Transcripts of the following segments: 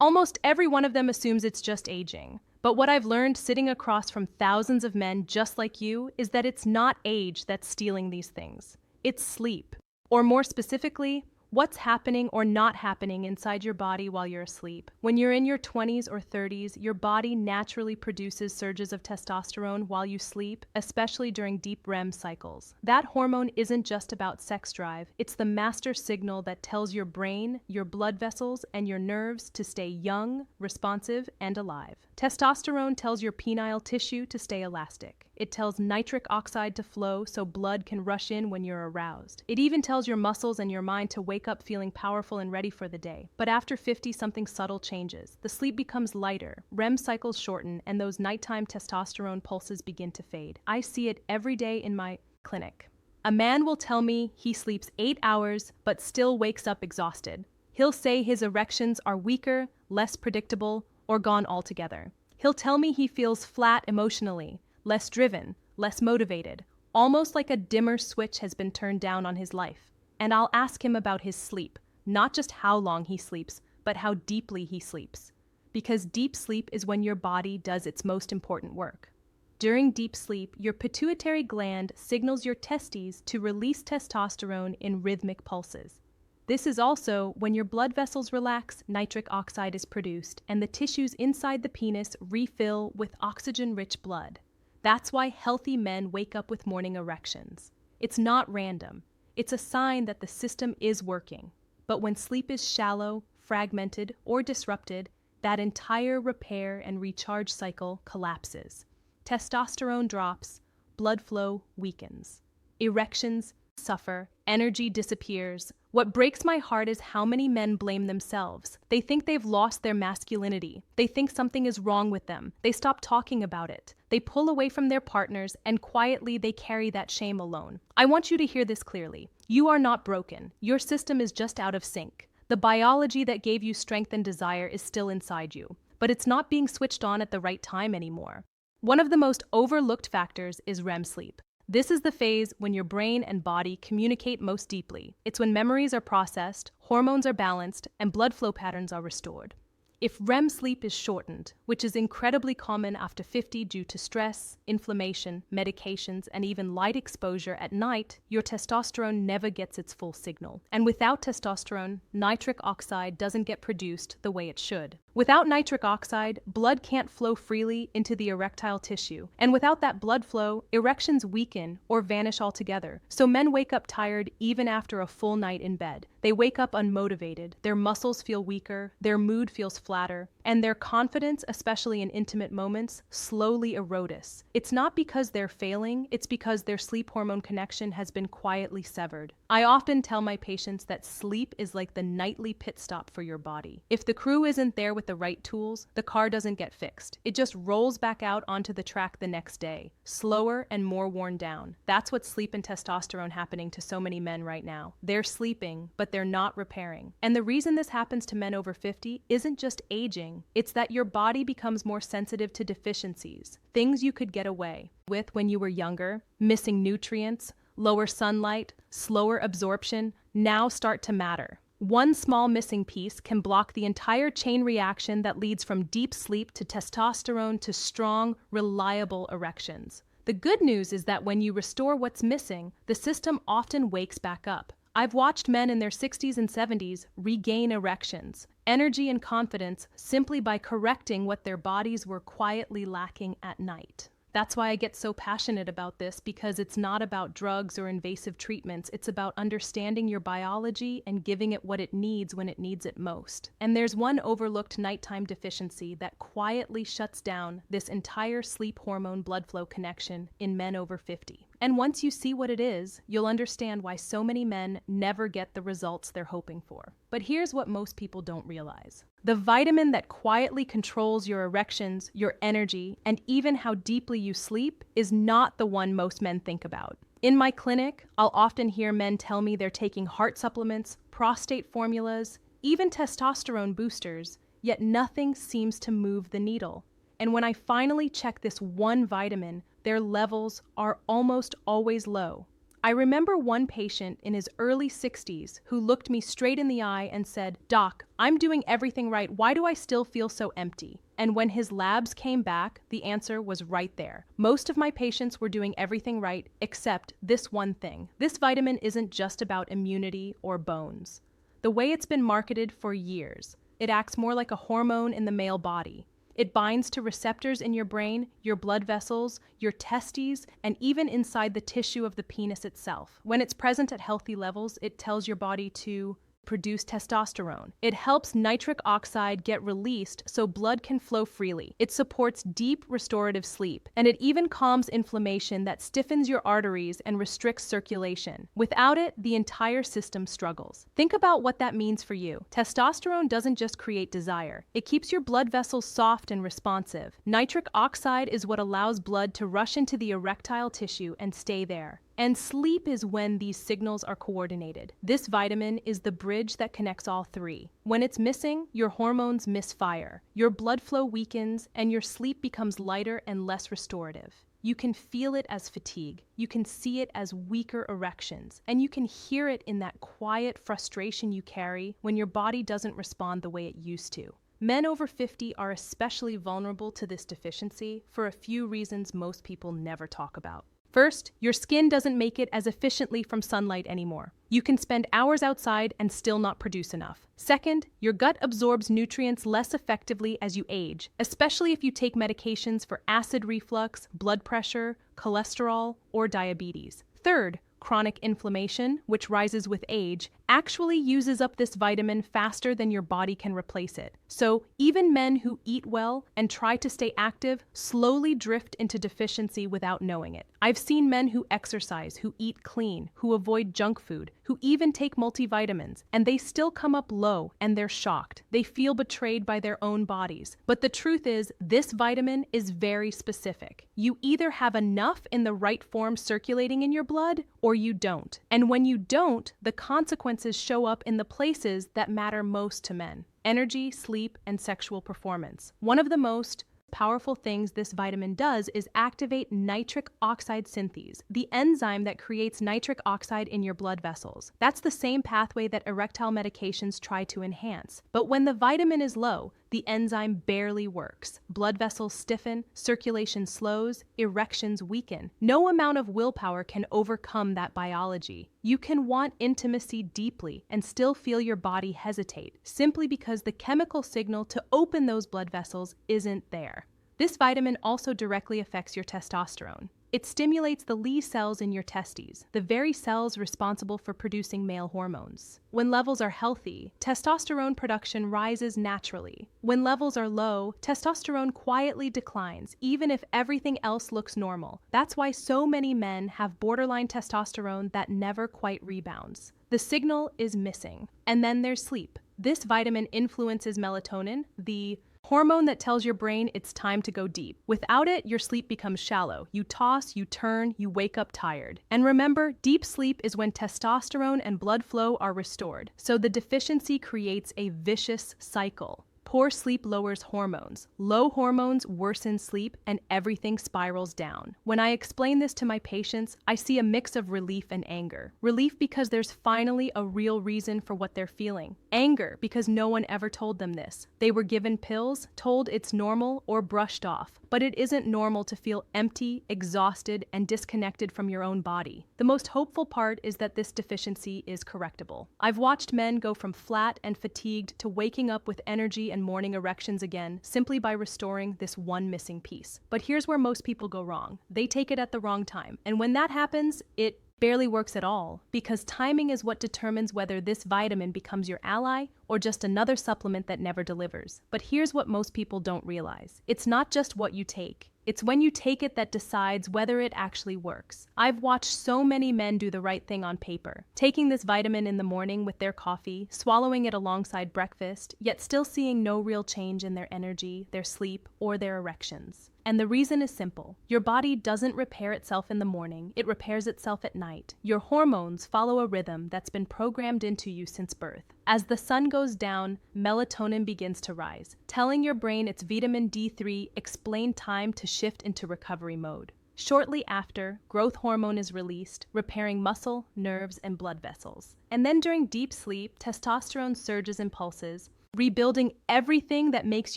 Almost every one of them assumes it's just aging. But what I've learned sitting across from thousands of men just like you is that it's not age that's stealing these things. It's sleep. Or more specifically, what's happening or not happening inside your body while you're asleep. When you're in your 20s or 30s, your body naturally produces surges of testosterone while you sleep, especially during deep REM cycles. That hormone isn't just about sex drive, it's the master signal that tells your brain, your blood vessels, and your nerves to stay young, responsive, and alive. Testosterone tells your penile tissue to stay elastic. It tells nitric oxide to flow so blood can rush in when you're aroused. It even tells your muscles and your mind to wake up feeling powerful and ready for the day. But after 50, something subtle changes. The sleep becomes lighter, REM cycles shorten, and those nighttime testosterone pulses begin to fade. I see it every day in my clinic. A man will tell me he sleeps 8 hours but still wakes up exhausted. He'll say his erections are weaker, less predictable, or gone altogether. He'll tell me he feels flat emotionally, less driven, less motivated, almost like a dimmer switch has been turned down on his life. And I'll ask him about his sleep, not just how long he sleeps, but how deeply he sleeps. Because deep sleep is when your body does its most important work. During deep sleep, your pituitary gland signals your testes to release testosterone in rhythmic pulses. This is also when your blood vessels relax, nitric oxide is produced, and the tissues inside the penis refill with oxygen-rich blood. That's why healthy men wake up with morning erections. It's not random. It's a sign that the system is working. But when sleep is shallow, fragmented, or disrupted, that entire repair and recharge cycle collapses. Testosterone drops, blood flow weakens. Erections suffer, energy disappears. What breaks my heart is how many men blame themselves. They think they've lost their masculinity. They think something is wrong with them. They stop talking about it. They pull away from their partners, and quietly they carry that shame alone. I want you to hear this clearly. You are not broken. Your system is just out of sync. The biology that gave you strength and desire is still inside you, but it's not being switched on at the right time anymore. One of the most overlooked factors is REM sleep. This is the phase when your brain and body communicate most deeply. It's when memories are processed, hormones are balanced, and blood flow patterns are restored. If REM sleep is shortened, which is incredibly common after 50 due to stress, inflammation, medications, and even light exposure at night, your testosterone never gets its full signal. And without testosterone, nitric oxide doesn't get produced the way it should. Without nitric oxide, blood can't flow freely into the erectile tissue. And without that blood flow, erections weaken or vanish altogether. So men wake up tired even after a full night in bed. They wake up unmotivated, their muscles feel weaker, their mood feels flatter, and their confidence, especially in intimate moments, slowly erodes. It's not because they're failing, it's because their sleep hormone connection has been quietly severed. I often tell my patients that sleep is like the nightly pit stop for your body. If the crew isn't there with the right tools, the car doesn't get fixed. It just rolls back out onto the track the next day, slower and more worn down. That's what sleep and testosterone happening to so many men right now. They're sleeping, but they're not repairing. And the reason this happens to men over 50 isn't just aging, it's that your body becomes more sensitive to deficiencies, things you could get away with when you were younger, missing nutrients, lower sunlight, slower absorption, now start to matter. One small missing piece can block the entire chain reaction that leads from deep sleep to testosterone to strong, reliable erections. The good news is that when you restore what's missing, the system often wakes back up. I've watched men in their 60s and 70s regain erections, energy and confidence simply by correcting what their bodies were quietly lacking at night. That's why I get so passionate about this, because it's not about drugs or invasive treatments. It's about understanding your biology and giving it what it needs when it needs it most. And there's one overlooked nighttime deficiency that quietly shuts down this entire sleep hormone blood flow connection in men over 50. And once you see what it is, you'll understand why so many men never get the results they're hoping for. But here's what most people don't realize. The vitamin that quietly controls your erections, your energy, and even how deeply you sleep is not the one most men think about. In my clinic, I'll often hear men tell me they're taking heart supplements, prostate formulas, even testosterone boosters, yet nothing seems to move the needle. And when I finally check this one vitamin, their levels are almost always low, I remember one patient in his early 60s who looked me straight in the eye and said, "Doc, I'm doing everything right. Why do I still feel so empty?" And when his labs came back, the answer was right there. Most of my patients were doing everything right except this one thing. This vitamin isn't just about immunity or bones. The way it's been marketed for years, it acts more like a hormone in the male body. It binds to receptors in your brain, your blood vessels, your testes, and even inside the tissue of the penis itself. When it's present at healthy levels, it tells your body to produce testosterone. It helps nitric oxide get released so blood can flow freely. It supports deep restorative sleep, and it even calms inflammation that stiffens your arteries and restricts circulation. Without it, the entire system struggles. Think about what that means for you. Testosterone doesn't just create desire. It keeps your blood vessels soft and responsive. Nitric oxide is what allows blood to rush into the erectile tissue and stay there. And sleep is when these signals are coordinated. This vitamin is the bridge that connects all three. When it's missing, your hormones misfire, your blood flow weakens, and your sleep becomes lighter and less restorative. You can feel it as fatigue, you can see it as weaker erections, and you can hear it in that quiet frustration you carry when your body doesn't respond the way it used to. Men over 50 are especially vulnerable to this deficiency for a few reasons most people never talk about. First, your skin doesn't make it as efficiently from sunlight anymore. You can spend hours outside and still not produce enough. Second, your gut absorbs nutrients less effectively as you age, especially if you take medications for acid reflux, blood pressure, cholesterol, or diabetes. Third, chronic inflammation, which rises with age, actually uses up this vitamin faster than your body can replace it. So even men who eat well and try to stay active slowly drift into deficiency without knowing it. I've seen men who exercise, who eat clean, who avoid junk food, who even take multivitamins, and they still come up low and they're shocked. They feel betrayed by their own bodies. But the truth is, this vitamin is very specific. You either have enough in the right form circulating in your blood, or you don't. And when you don't, the consequences show up in the places that matter most to men: energy, sleep, and sexual performance. One of the most powerful things this vitamin does is activate nitric oxide synthase, the enzyme that creates nitric oxide in your blood vessels. That's the same pathway that erectile medications try to enhance. But when the vitamin is low, the enzyme barely works. Blood vessels stiffen, circulation slows, erections weaken. No amount of willpower can overcome that biology. You can want intimacy deeply and still feel your body hesitate, simply because the chemical signal to open those blood vessels isn't there. This vitamin also directly affects your testosterone. It stimulates the Lie cells in your testes, the very cells responsible for producing male hormones. When levels are healthy, testosterone production rises naturally. When levels are low, testosterone quietly declines, even if everything else looks normal. That's why so many men have borderline testosterone that never quite rebounds. The signal is missing. And then there's sleep. This vitamin influences melatonin, the hormone that tells your brain it's time to go deep. Without it, your sleep becomes shallow. You toss, you turn, you wake up tired. And remember, deep sleep is when testosterone and blood flow are restored. So the deficiency creates a vicious cycle. Poor sleep lowers hormones. Low hormones worsen sleep, and everything spirals down. When I explain this to my patients, I see a mix of relief and anger. Relief because there's finally a real reason for what they're feeling. Anger because no one ever told them this. They were given pills, told it's normal, or brushed off. But it isn't normal to feel empty, exhausted, and disconnected from your own body. The most hopeful part is that this deficiency is correctable. I've watched men go from flat and fatigued to waking up with energy and morning erections again, simply by restoring this one missing piece. But here's where most people go wrong. They take it at the wrong time. And when that happens, it barely works at all, because timing is what determines whether this vitamin becomes your ally or just another supplement that never delivers. But here's what most people don't realize. It's not just what you take. It's when you take it that decides whether it actually works. I've watched so many men do the right thing on paper, taking this vitamin in the morning with their coffee, swallowing it alongside breakfast, yet still seeing no real change in their energy, their sleep, or their erections. And the reason is simple. Your body doesn't repair itself in the morning, it repairs itself at night. Your hormones follow a rhythm that's been programmed into you since birth. As the sun goes down, melatonin begins to rise, telling your brain its vitamin D3 explained time to shift into recovery mode. Shortly after, growth hormone is released, repairing muscle, nerves, and blood vessels. And then during deep sleep, testosterone surges and pulses, rebuilding everything that makes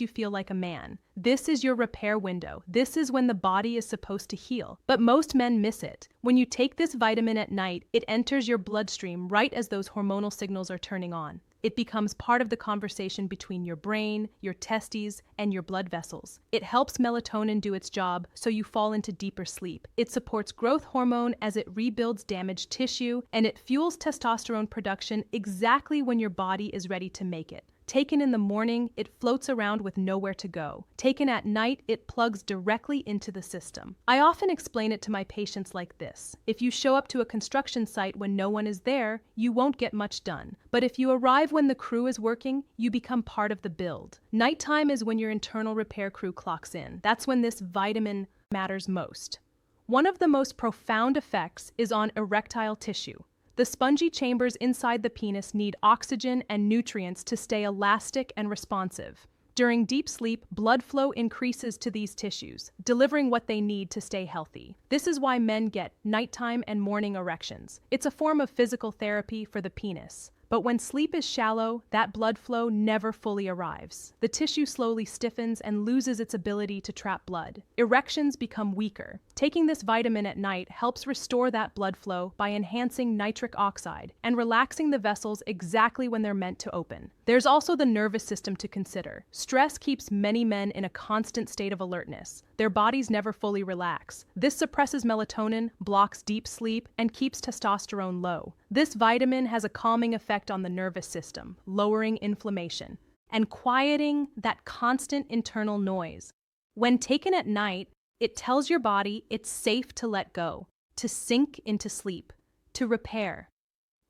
you feel like a man. This is your repair window. This is when the body is supposed to heal. But most men miss it. When you take this vitamin at night, it enters your bloodstream right as those hormonal signals are turning on. It becomes part of the conversation between your brain, your testes, and your blood vessels. It helps melatonin do its job so you fall into deeper sleep. It supports growth hormone as it rebuilds damaged tissue, and it fuels testosterone production exactly when your body is ready to make it. Taken in the morning, it floats around with nowhere to go. Taken at night, it plugs directly into the system. I often explain it to my patients like this. If you show up to a construction site when no one is there, you won't get much done. But if you arrive when the crew is working, you become part of the build. Nighttime is when your internal repair crew clocks in. That's when this vitamin matters most. One of the most profound effects is on erectile tissue. The spongy chambers inside the penis need oxygen and nutrients to stay elastic and responsive. During deep sleep, blood flow increases to these tissues, delivering what they need to stay healthy. This is why men get nighttime and morning erections. It's a form of physical therapy for the penis. But when sleep is shallow, that blood flow never fully arrives. The tissue slowly stiffens and loses its ability to trap blood. Erections become weaker. Taking this vitamin at night helps restore that blood flow by enhancing nitric oxide and relaxing the vessels exactly when they're meant to open. There's also the nervous system to consider. Stress keeps many men in a constant state of alertness. Their bodies never fully relax. This suppresses melatonin, blocks deep sleep, and keeps testosterone low. This vitamin has a calming effect on the nervous system, lowering inflammation and quieting that constant internal noise. When taken at night, it tells your body it's safe to let go, to sink into sleep, to repair.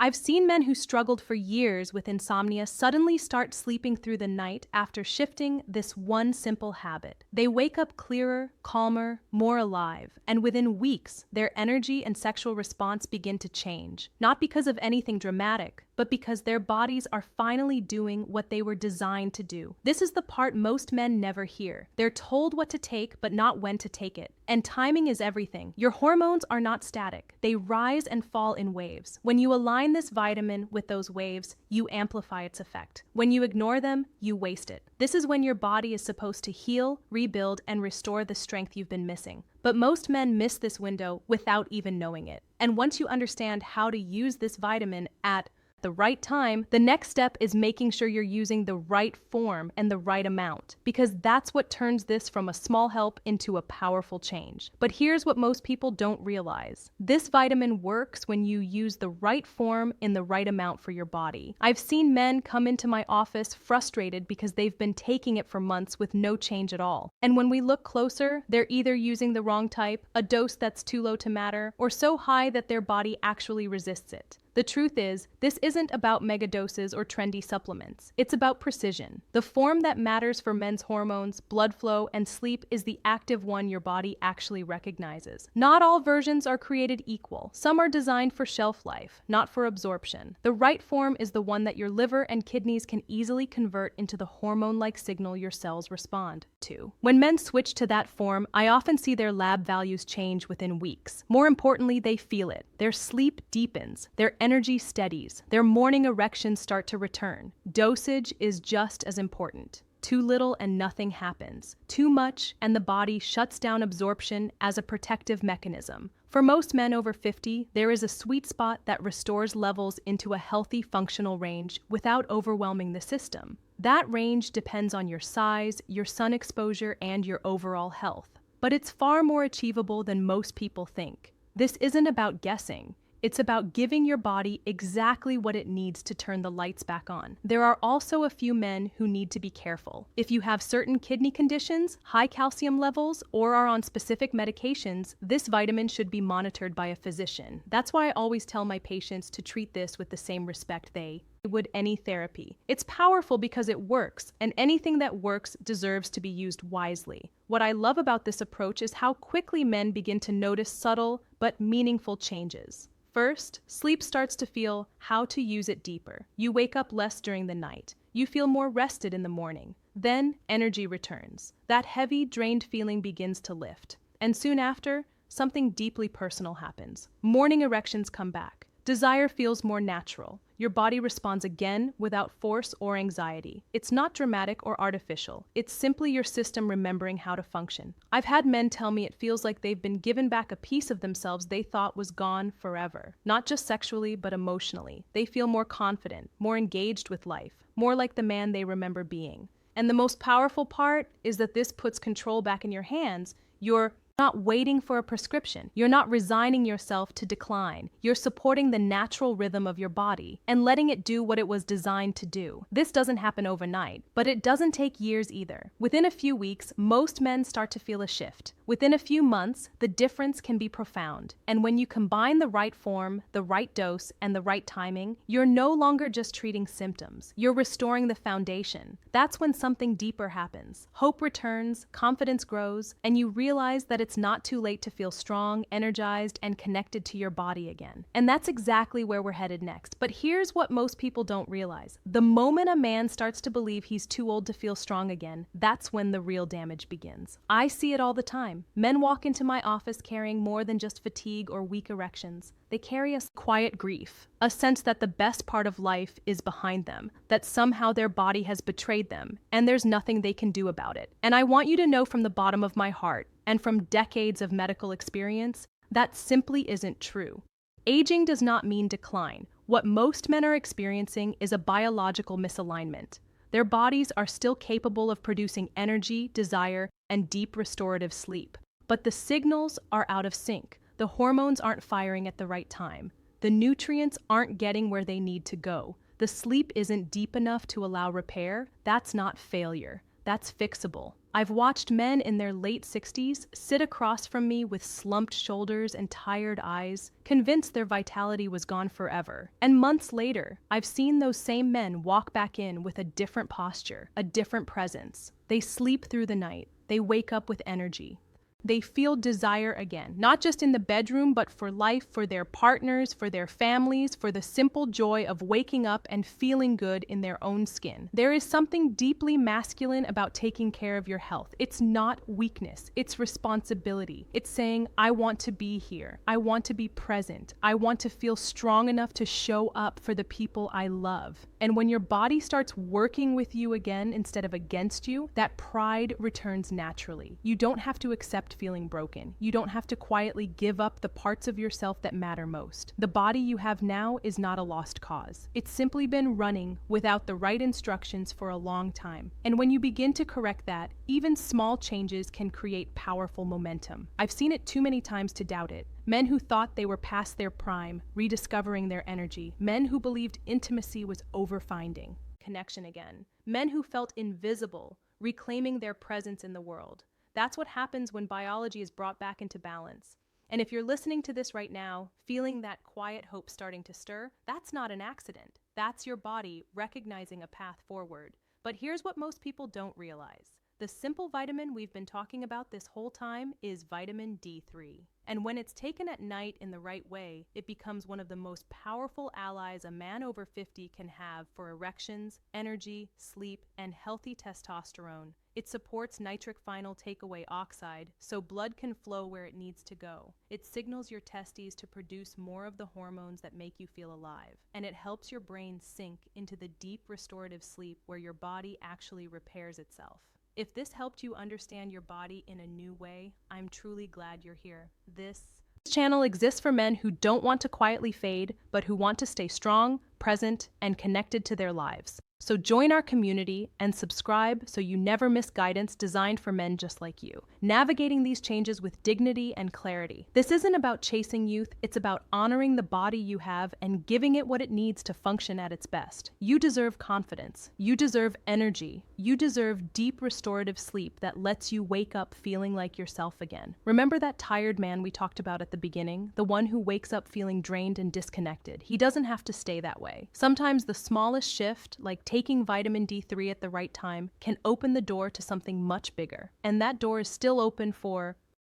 I've seen men who struggled for years with insomnia suddenly start sleeping through the night after shifting this one simple habit. They wake up clearer, calmer, more alive, and within weeks, their energy and sexual response begin to change. Not because of anything dramatic, but because their bodies are finally doing what they were designed to do. This is the part most men never hear. They're told what to take, but not when to take it. And timing is everything. Your hormones are not static. They rise and fall in waves. When you align this vitamin with those waves, you amplify its effect. When you ignore them, you waste it. This is when your body is supposed to heal, rebuild, and restore the strength you've been missing. But most men miss this window without even knowing it. And once you understand how to use this vitamin at the right time, the next step is making sure you're using the right form and the right amount, because that's what turns this from a small help into a powerful change. But here's what most people don't realize. This vitamin works when you use the right form in the right amount for your body. I've seen men come into my office frustrated because they've been taking it for months with no change at all. And when we look closer, they're either using the wrong type, a dose that's too low to matter, or so high that their body actually resists it. The truth is, this isn't about mega doses or trendy supplements. It's about precision. The form that matters for men's hormones, blood flow, and sleep is the active one your body actually recognizes. Not all versions are created equal. Some are designed for shelf life, not for absorption. The right form is the one that your liver and kidneys can easily convert into the hormone-like signal your cells respond to. When men switch to that form, I often see their lab values change within weeks. More importantly, they feel it. Their sleep deepens. Their energy steadies. Their morning erections start to return. Dosage is just as important. Too little and nothing happens. Too much and the body shuts down absorption as a protective mechanism. For most men over 50, there is a sweet spot that restores levels into a healthy functional range without overwhelming the system. That range depends on your size, your sun exposure, and your overall health. But it's far more achievable than most people think. This isn't about guessing. It's about giving your body exactly what it needs to turn the lights back on. There are also a few men who need to be careful. If you have certain kidney conditions, high calcium levels, or are on specific medications, this vitamin should be monitored by a physician. That's why I always tell my patients to treat this with the same respect they would any therapy. It's powerful because it works, and anything that works deserves to be used wisely. What I love about this approach is how quickly men begin to notice subtle but meaningful changes. First, sleep starts to feel how to use it deeper. You wake up less during the night. You feel more rested in the morning. Then, energy returns. That heavy, drained feeling begins to lift. And soon after, something deeply personal happens. Morning erections come back. Desire feels more natural. Your body responds again without force or anxiety. It's not dramatic or artificial. It's simply your system remembering how to function. I've had men tell me it feels like they've been given back a piece of themselves they thought was gone forever. Not just sexually, but emotionally. They feel more confident, more engaged with life, more like the man they remember being. And the most powerful part is that this puts control back in your hands. You're not waiting for a prescription. You're not resigning yourself to decline. You're supporting the natural rhythm of your body and letting it do what it was designed to do. This doesn't happen overnight, but it doesn't take years either. Within a few weeks, most men start to feel a shift. Within a few months, the difference can be profound. And when you combine the right form, the right dose, and the right timing, you're no longer just treating symptoms. You're restoring the foundation. That's when something deeper happens. Hope returns, confidence grows, and you realize that it's not too late to feel strong, energized, and connected to your body again. And that's exactly where we're headed next. But here's what most people don't realize. The moment a man starts to believe he's too old to feel strong again, that's when the real damage begins. I see it all the time. Men walk into my office carrying more than just fatigue or weak erections. They carry a quiet grief, a sense that the best part of life is behind them, that somehow their body has betrayed them, and there's nothing they can do about it. And I want you to know from the bottom of my heart, and from decades of medical experience, that simply isn't true. Aging does not mean decline. What most men are experiencing is a biological misalignment. Their bodies are still capable of producing energy, desire, and deep restorative sleep. But the signals are out of sync. The hormones aren't firing at the right time. The nutrients aren't getting where they need to go. The sleep isn't deep enough to allow repair. That's not failure. That's fixable. I've watched men in their late 60s sit across from me with slumped shoulders and tired eyes, convinced their vitality was gone forever. And months later, I've seen those same men walk back in with a different posture, a different presence. They sleep through the night. They wake up with energy. They feel desire again, not just in the bedroom, but for life, for their partners, for their families, for the simple joy of waking up and feeling good in their own skin. There is something deeply masculine about taking care of your health. It's not weakness, it's responsibility. It's saying, I want to be here. I want to be present. I want to feel strong enough to show up for the people I love. And when your body starts working with you again instead of against you, that pride returns naturally. You don't have to accept feeling broken. You don't have to quietly give up the parts of yourself that matter most. The body you have now is not a lost cause. It's simply been running without the right instructions for a long time. And when you begin to correct that, even small changes can create powerful momentum. I've seen it too many times to doubt it. Men who thought they were past their prime, rediscovering their energy. Men who believed intimacy was over-finding connection again. Men who felt invisible, reclaiming their presence in the world. That's what happens when biology is brought back into balance. And if you're listening to this right now, feeling that quiet hope starting to stir, that's not an accident. That's your body recognizing a path forward. But here's what most people don't realize. The simple vitamin we've been talking about this whole time is vitamin D3. And when it's taken at night in the right way, it becomes one of the most powerful allies a man over 50 can have for erections, energy, sleep, and healthy testosterone. It supports nitric phenyl takeaway oxide, so blood can flow where it needs to go. It signals your testes to produce more of the hormones that make you feel alive. And it helps your brain sink into the deep restorative sleep where your body actually repairs itself. If this helped you understand your body in a new way, I'm truly glad you're here. This channel exists for men who don't want to quietly fade, but who want to stay strong, present, and connected to their lives. So join our community and subscribe so you never miss guidance designed for men just like you, navigating these changes with dignity and clarity. This isn't about chasing youth, it's about honoring the body you have and giving it what it needs to function at its best. You deserve confidence. You deserve energy. You deserve deep restorative sleep that lets you wake up feeling like yourself again. Remember that tired man we talked about at the beginning? The one who wakes up feeling drained and disconnected. He doesn't have to stay that way. Sometimes the smallest shift, like taking vitamin D3 at the right time, can open the door to something much bigger. And that door is still open for